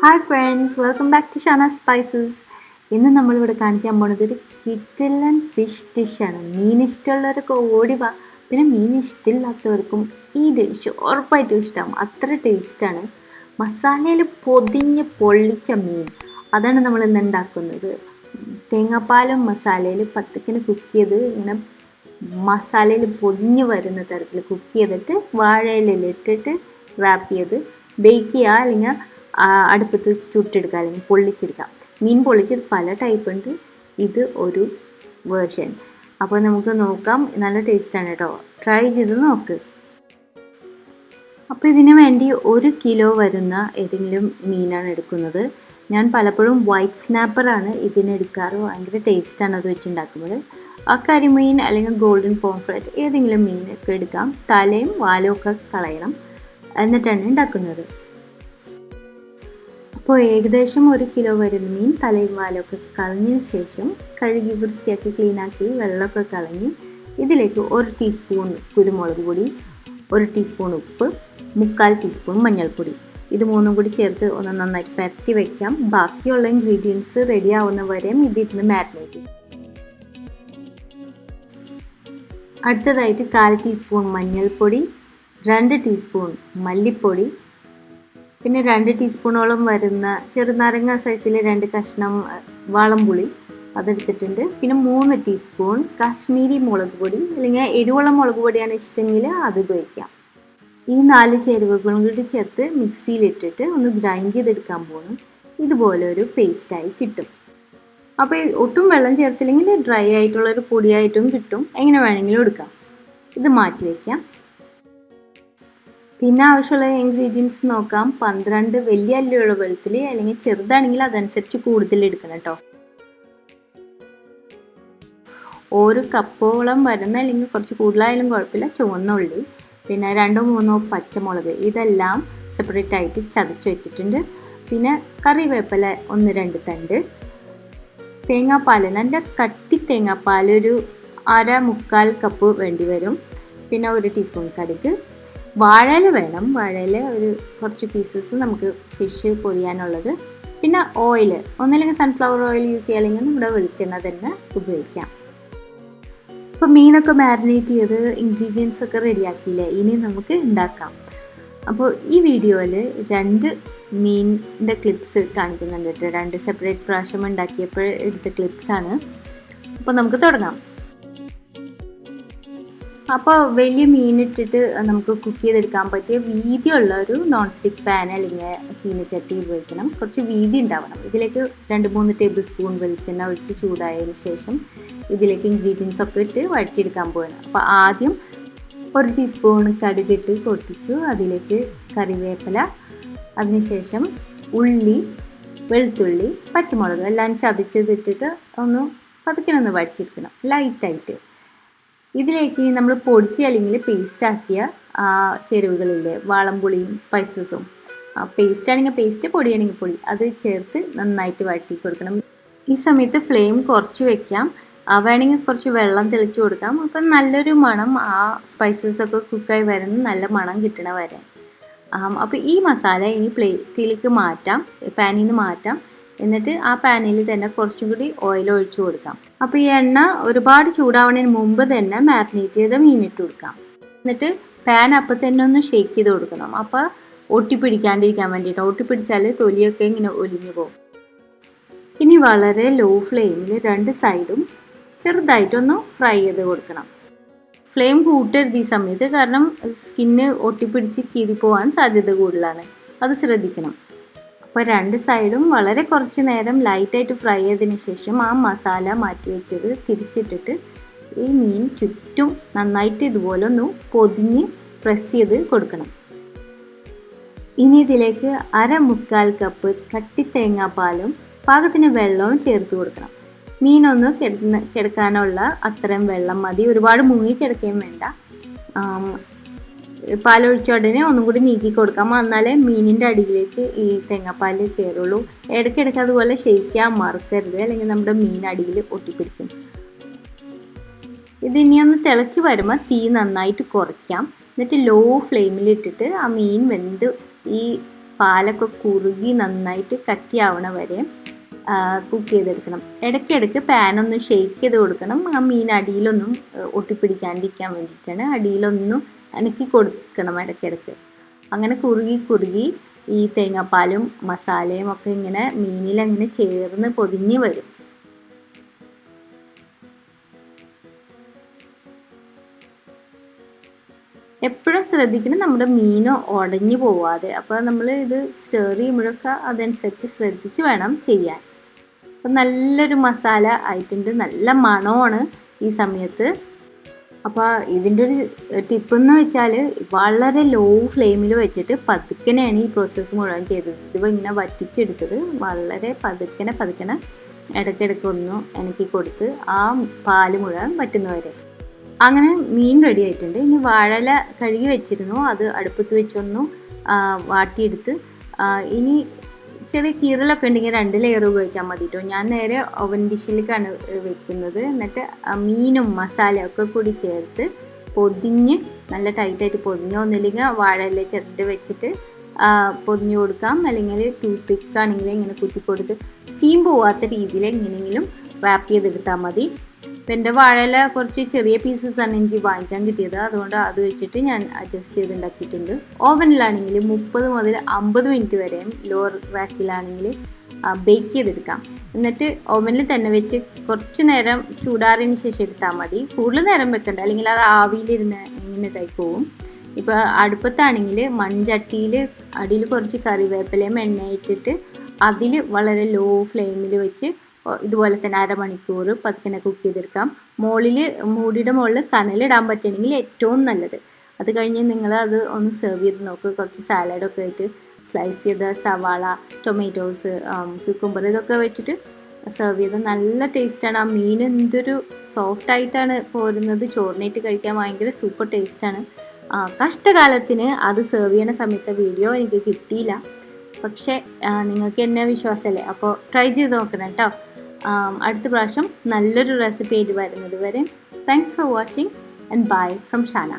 Hi friends, welcome back to Shana's Spices. ഇന്ന് നമ്മളിവിടെ കാണിക്കാൻ പോണത് ഒരു കിഡിലൻ ഫിഷ് ഡിഷാണ്. മീൻ ഇഷ്ടമുള്ളവരൊക്കെ ഓടി വാ. പിന്നെ മീൻ ഇഷ്ടമില്ലാത്തവർക്കും ഈ ഡിഷ് ഉറപ്പായിട്ടും ഇഷ്ടമാകും. അത്ര ടേസ്റ്റാണ്. മസാലയിൽ പൊതിഞ്ഞ് പൊള്ളിച്ച മീൻ, അതാണ് നമ്മൾ ഇന്ന് ഉണ്ടാക്കുന്നത്. തേങ്ങാപ്പാലും മസാലയിൽ പത്തക്കിന് കുക്ക് ചെയ്ത് ഇങ്ങനെ മസാലയിൽ പൊതിഞ്ഞ് വരുന്ന തരത്തിൽ കുക്ക് ചെയ്തിട്ട് വാഴയിലിട്ടിട്ട് റാപ്പ് ചെയ്ത് ബേക്ക് ചെയ്യുക, അല്ലെങ്കിൽ അടുപ്പത്ത് ചുട്ടെടുക്കുക, അല്ലെങ്കിൽ പൊള്ളിച്ചെടുക്കാം. മീൻ പൊള്ളിച്ചത് പല ടൈപ്പ് ഉണ്ട്, ഇത് ഒരു വേർഷൻ. അപ്പോൾ നമുക്ക് നോക്കാം. നല്ല ടേസ്റ്റാണ് കേട്ടോ, ട്രൈ ചെയ്ത് നോക്ക്. അപ്പോൾ ഇതിന് വേണ്ടി 1 കിലോ വരുന്ന ഏതെങ്കിലും മീനാണ് എടുക്കുന്നത്. ഞാൻ പലപ്പോഴും വൈറ്റ് സ്നാപ്പറാണ് ഇതിനെടുക്കാറ്. ഭയങ്കര ടേസ്റ്റാണ് അത് വെച്ചുണ്ടാക്കുമ്പോൾ. ആ കരിമീൻ അല്ലെങ്കിൽ ഗോൾഡൻ പോംഫ്രറ്റ് ഏതെങ്കിലും മീനൊക്കെ എടുക്കാം. തലയും വാലും ഒക്കെ കളയണം, എന്നിട്ടാണ് ഉണ്ടാക്കുന്നത്. അപ്പോൾ ഏകദേശം 1 കിലോ വരുന്ന മീൻ തലയും വാലൊക്കെ കളഞ്ഞതിന് ശേഷം കഴുകി വൃത്തിയാക്കി ക്ലീനാക്കി വെള്ളമൊക്കെ കളഞ്ഞ് ഇതിലേക്ക് 1 ടീസ്പൂൺ കുരുമുളക് പൊടി, 1 ടീസ്പൂൺ ഉപ്പ്, 3/4 ടീസ്പൂൺ മഞ്ഞൾപ്പൊടി, ഇത് മൂന്നും കൂടി ചേർത്ത് ഒന്ന് നന്നായിട്ട് പരത്തി വയ്ക്കാം. ബാക്കിയുള്ള ഇൻഗ്രീഡിയൻസ് റെഡി ആവുന്നവരെയും ഇതിരുന്ന് മാരിനേറ്റ് ചെയ്യും. അടുത്തതായിട്ട് 1/4 ടീസ്പൂൺ മഞ്ഞൾപ്പൊടി, 2 ടീസ്പൂൺ മല്ലിപ്പൊടി, പിന്നെ 2 ടീസ്പൂണോളം വരുന്ന ചെറുനാരങ്ങ സൈസിൽ 2 കഷ്ണം വാളംപുളി അതെടുത്തിട്ടുണ്ട്. പിന്നെ 3 ടീസ്പൂൺ കാശ്മീരി മുളക് പൊടി, അല്ലെങ്കിൽ എരിവുള്ള മുളക് പൊടിയാണ് ഇഷ്ടമെങ്കിൽ അത് ഉപയോഗിക്കാം. ഈ 4 ചേരുവകളും കൂടി ചേർത്ത് മിക്സിയിലിട്ടിട്ട് ഒന്ന് ഗ്രൈൻഡ് ചെയ്തെടുക്കാൻ പോകുന്നു. ഇതുപോലെ ഒരു പേസ്റ്റായി കിട്ടും. അപ്പോൾ ഒട്ടും വെള്ളം ചേർത്തില്ലെങ്കിൽ ഡ്രൈ ആയിട്ടുള്ളൊരു പൊടിയായിട്ടും കിട്ടും. എങ്ങനെ വേണമെങ്കിലും എടുക്കാം. ഇത് മാറ്റി വയ്ക്കാം. പിന്നെ ആവശ്യമുള്ള ഇൻഗ്രീഡിയൻസ് നോക്കാം. 12 വലിയ അല്ലിയുള്ള വെളുത്തുള്ളി, അല്ലെങ്കിൽ ചെറുതാണെങ്കിൽ അതനുസരിച്ച് കൂടുതൽ എടുക്കണം കേട്ടോ. 1 കപ്പോളം വരുന്ന, അല്ലെങ്കിൽ കുറച്ച് കൂടുതലായാലും കുഴപ്പമില്ല, ചുവന്ന ഉള്ളി, പിന്നെ 2-3 പച്ചമുളക്, ഇതെല്ലാം സെപ്പറേറ്റ് ആയിട്ട് ചതച്ച് വെച്ചിട്ടുണ്ട്. പിന്നെ കറിവേപ്പില 1-2 തണ്ട്, തേങ്ങാപ്പാൽ, നല്ല കട്ടി തേങ്ങാപ്പാൽ ഒരു 1/4 കപ്പ് വേണ്ടി വരും. പിന്നെ 1 ടീസ്പൂൺ കടുക്, വാഴയില വേണം. വാഴയില ഒരു കുറച്ച് പീസസ് നമുക്ക് ഫിഷ് പൊരിയാനുള്ളത്. പിന്നെ ഓയിൽ, ഒന്നില്ലെങ്കിൽ സൺഫ്ലവർ ഓയിൽ യൂസ് ചെയ്യുക, അല്ലെങ്കിൽ നമ്മുടെ വെളിച്ചെണ്ണ തന്നെ ഉപയോഗിക്കാം. ഇപ്പോൾ മീനൊക്കെ മാരിനേറ്റ് ചെയ്ത് ഇൻഗ്രീഡിയൻസ് ഒക്കെ റെഡിയാക്കിയില്ലേ, ഇനി നമുക്ക് ഉണ്ടാക്കാം. അപ്പോൾ ഈ വീഡിയോയിൽ 2 മീനിൻ്റെ ക്ലിപ്സ് കാണിക്കുന്നുണ്ട് കേട്ടോ. 2 സെപ്പറേറ്റ് പ്രാവശ്യം ഉണ്ടാക്കിയപ്പോൾ എടുത്ത ക്ലിപ്സാണ്. അപ്പോൾ നമുക്ക് തുടങ്ങാം. അപ്പോൾ വലിയ മീനിട്ടിട്ട് നമുക്ക് കുക്ക് ചെയ്തെടുക്കാൻ പറ്റിയ വീതിയുള്ള ഒരു നോൺ സ്റ്റിക്ക് പാൻ അല്ലെങ്കിൽ ചീനച്ചട്ടി ഉപയോഗിക്കണം. കുറച്ച് വീതി ഉണ്ടാവണം. ഇതിലേക്ക് 2-3 ടേബിൾ സ്പൂൺ വെളിച്ചെണ്ണ ഒഴിച്ച് ചൂടായതിന് ശേഷം ഇതിലേക്ക് ഇൻഗ്രീഡിയൻസ് ഒക്കെ ഇട്ട് വഴറ്റിയെടുക്കാൻ പോകണം. അപ്പോൾ ആദ്യം 1 ടീസ്പൂൺ കടുകിട്ട് പൊട്ടിച്ചു. അതിലേക്ക് കറിവേപ്പില, അതിനുശേഷം ഉള്ളി, വെളുത്തുള്ളി, പച്ചമുളക് എല്ലാം ചതച്ചതിട്ടിട്ട് ഒന്ന് പതുക്കെ വഴറ്റിയെടുക്കണം ലൈറ്റായിട്ട്. ഇതിലേക്ക് നമ്മൾ പൊടിച്ച് അല്ലെങ്കിൽ പേസ്റ്റാക്കിയ ചേരുവകളില്ലേ, വാളംപുളിയും സ്പൈസസും, പേസ്റ്റ് ആണെങ്കിൽ പേസ്റ്റ്, പൊടിയാണെങ്കിൽ പൊടി, അത് ചേർത്ത് നന്നായിട്ട് വഴറ്റി കൊടുക്കണം. ഈ സമയത്ത് ഫ്ലെയിം കുറച്ച് വെക്കാം. വേണമെങ്കിൽ കുറച്ച് വെള്ളം തെളിച്ച് കൊടുക്കാം. അപ്പം നല്ലൊരു മണം, ആ സ്പൈസസൊക്കെ കുക്കായി വരുന്ന നല്ല മണം കിട്ടണ വരെ. അപ്പോൾ ഈ മസാല ഇനി പ്ലേറ്റിലേക്ക് മാറ്റാം, പാനിൽ നിന്ന് മാറ്റാം. എന്നിട്ട് ആ പാനിൽ തന്നെ കുറച്ചും കൂടി ഓയിൽ ഒഴിച്ചു കൊടുക്കാം. അപ്പോൾ ഈ എണ്ണ ഒരുപാട് ചൂടാവുന്നതിന് മുമ്പ് തന്നെ മാരിനേറ്റ് ചെയ്ത മീനിട്ട് കൊടുക്കാം. എന്നിട്ട് പാൻ അപ്പം തന്നെ ഒന്ന് ഷേക്ക് ചെയ്ത് കൊടുക്കണം. അപ്പോൾ ഒട്ടിപ്പിടിക്കാണ്ടിരിക്കാൻ വേണ്ടിയിട്ട്. ഒട്ടിപ്പിടിച്ചാൽ തൊലിയൊക്കെ ഇങ്ങനെ ഒലിഞ്ഞു പോകും. ഇനി വളരെ ലോ ഫ്ലെയിമിൽ 2 സൈഡും ചെറുതായിട്ടൊന്ന് ഫ്രൈ ചെയ്ത് കൊടുക്കണം. ഫ്ലെയിം കൂട്ടരുത് ഈ സമയത്ത്, കാരണം സ്കിന്ന് ഒട്ടിപ്പിടിച്ച് കീറിപ്പോവാൻ സാധ്യത കൂടുതലാണ്. അത് ശ്രദ്ധിക്കണം. അപ്പോൾ 2 സൈഡും വളരെ കുറച്ച് നേരം ലൈറ്റായിട്ട് ഫ്രൈ ചെയ്തതിന് ശേഷം ആ മസാല മാറ്റി വെച്ചത് തിരിച്ചിട്ടിട്ട് ഈ മീൻ ചുറ്റും നന്നായിട്ട് ഇതുപോലെ ഒന്ന് പൊതിഞ്ഞ് പ്രസ് ചെയ്ത് കൊടുക്കണം. ഇനി ഇതിലേക്ക് 1/4 കപ്പ് കട്ടി തേങ്ങാപ്പാലും പാകത്തിന് വെള്ളവും ചേർത്ത് കൊടുക്കണം. മീനൊന്ന് കിടക്കാനുള്ള അത്രയും വെള്ളം മതി. ഒരുപാട് മുങ്ങി കിടക്കുകയും വേണ്ട. പാലൊഴിച്ച ഉടനെ ഒന്നും കൂടി നീക്കി കൊടുക്കാം. എന്നാലേ മീനിൻ്റെ അടിയിലേക്ക് ഈ തേങ്ങാപ്പാൽ കയറുള്ളൂ. ഇടയ്ക്കിടയ്ക്ക് അതുപോലെ ഷെയ്ക്കാൻ മറക്കരുത്, അല്ലെങ്കിൽ നമ്മുടെ മീൻ അടിയിൽ ഒട്ടിപ്പിടിക്കും. ഇതിനി ഒന്ന് തിളച്ച് വരുമ്പോൾ തീ നന്നായിട്ട് കുറയ്ക്കാം. എന്നിട്ട് ലോ ഫ്ലെയിമിലിട്ടിട്ട് ആ മീൻ വെന്ത് ഈ പാലൊക്കെ കുറുകി നന്നായിട്ട് കട്ടിയാവണ വരെ കുക്ക് ചെയ്തെടുക്കണം. ഇടയ്ക്കിടയ്ക്ക് പാനൊന്ന് ഷെയ്ക്ക് ചെയ്ത് കൊടുക്കണം. ആ മീൻ അടിയിലൊന്നും ഒട്ടിപ്പിടിക്കാണ്ടിരിക്കാൻ വേണ്ടിയിട്ടാണ്. അടിയിലൊന്നും ഇളക്കി കൊടുക്കണം ഇടയ്ക്കിടയ്ക്ക്. അങ്ങനെ കുറുകി ഈ തേങ്ങാപ്പാലും മസാലയും ഒക്കെ ഇങ്ങനെ മീനിലങ്ങനെ ചേർന്ന് പൊതിഞ്ഞ് വരും. എപ്പോഴും ശ്രദ്ധിക്കണം നമ്മുടെ മീൻ ഉടഞ്ഞു പോവാതെ. അപ്പോൾ നമ്മൾ ഇത് സ്റ്റർ ചെയ്യുമ്പോഴൊക്കെ അതനുസരിച്ച് ശ്രദ്ധിച്ച് വേണം ചെയ്യാൻ. അപ്പം നല്ലൊരു മസാല ആയിട്ടുണ്ട്, നല്ല മണമാണ് ഈ സമയത്ത്. അപ്പോൾ ഇതിൻ്റെ ഒരു ടിപ്പെന്ന് വെച്ചാൽ വളരെ ലോ ഫ്ലെയിമിൽ വെച്ചിട്ട് പതുക്കനെയാണ് ഈ പ്രോസസ്സ് മുഴുവൻ ചെയ്തത്. ഇതിപ്പോൾ ഇങ്ങനെ വറ്റിച്ചെടുത്തത് വളരെ പതുക്കനെ ഇടയ്ക്കിടയ്ക്ക് ഒന്ന് ഇളക്കി കൊടുത്ത് ആ പാല് മുഴുവൻ വറ്റുന്നവരെ. അങ്ങനെ മീൻ റെഡി ആയിട്ടുണ്ട്. ഇനി വാഴയില കഴുകി വെച്ചിരുന്നു, അത് അടുപ്പത്ത് വെച്ചൊന്നു വാട്ടിയെടുത്ത് ഇനി ചെറിയ കീറലൊക്കെ ഉണ്ടെങ്കിൽ 2 ലെയർ ഉപയോഗിച്ചാൽ മതി കേട്ടോ. ഞാൻ നേരെ ഓവൻ ഡിഷിലേക്കാണ് വെക്കുന്നത്. എന്നിട്ട് മീനും മസാലയും ഒക്കെ കൂടി ചേർത്ത് പൊതിഞ്ഞ് നല്ല ടൈറ്റായിട്ട് പൊതിഞ്ഞ്, ഒന്നില്ലെങ്കിൽ വാഴയില ചെറുത് വെച്ചിട്ട് പൊതിഞ്ഞ് കൊടുക്കാം, അല്ലെങ്കിൽ ടൂത്ത് പിക്കാണെങ്കിൽ ഇങ്ങനെ കുത്തി കൊടുത്ത് സ്റ്റീം പോവാത്ത രീതിയിൽ എങ്ങനെയെങ്കിലും റാപ്പ് ചെയ്തെടുത്താൽ മതി. അപ്പം എൻ്റെ വാഴയില കുറച്ച് ചെറിയ പീസസാണ് എനിക്ക് വാങ്ങിക്കാൻ കിട്ടിയത്, അതുകൊണ്ട് അത് വെച്ചിട്ട് ഞാൻ അഡ്ജസ്റ്റ് ചെയ്ത് ഉണ്ടാക്കിയിട്ടുണ്ട്. ഓവനിലാണെങ്കിൽ 30 മുതൽ 50 മിനിറ്റ് വരെയും ലോവർ റാക്കിലാണെങ്കിൽ ബേക്ക് ചെയ്തെടുക്കാം. എന്നിട്ട് ഓവനിൽ തന്നെ വെച്ച് കുറച്ച് നേരം ചൂടാറിന് ശേഷം എടുത്താൽ മതി. കൂടുതൽ നേരം വെക്കണ്ട, അല്ലെങ്കിൽ അത് ആവിയിലിരുന്ന് ഇങ്ങനെ ഇതായി പോവും. ഇപ്പോൾ അടുപ്പത്താണെങ്കിൽ മൺചട്ടിയിൽ അടിയിൽ കുറച്ച് കറിവേപ്പിലയും എണ്ണ ഇട്ടിട്ട് അതിൽ വളരെ ലോ ഫ്ലെയിമിൽ വെച്ച് ഇതുപോലെ തന്നെ 1/2 മണിക്കൂർ പതുക്കെ കുക്ക് ചെയ്തെടുക്കാം. മൂടിയുടെ മുകളിൽ കനലിടാൻ പറ്റുകയാണെങ്കിൽ ഏറ്റവും നല്ലത്. അത് കഴിഞ്ഞ് നിങ്ങൾ അത് ഒന്ന് സെർവ് ചെയ്ത് നോക്കുക. കുറച്ച് സാലഡൊക്കെ ആയിട്ട് സ്ലൈസ് ചെയ്ത സവാള, ടൊമാറ്റോസ്, കുക്കുംബർ ഇതൊക്കെ വെച്ചിട്ട് സെർവ് ചെയ്ത് നല്ല ടേസ്റ്റാണ്. ആ മീൻ എന്തൊരു സോഫ്റ്റായിട്ടാണ് പോരുന്നത്. ചോറിനായിട്ട് കഴിക്കാൻ ഭയങ്കര സൂപ്പർ ടേസ്റ്റാണ്. കഷ്ടകാലത്തിന് അത് സെർവ് ചെയ്യുന്ന സമയത്തെ വീഡിയോ എനിക്ക് കിട്ടിയില്ല, പക്ഷേ നിങ്ങൾക്ക് എന്നെ വിശ്വാസമല്ലേ, അപ്പോൾ ട്രൈ ചെയ്ത് നോക്കണം കേട്ടോ. അടുത്ത പ്രാവശ്യം നല്ലൊരു റെസിപ്പി ആയിട്ട് വരുന്നത് വരെ thanks for watching and bye from Shana.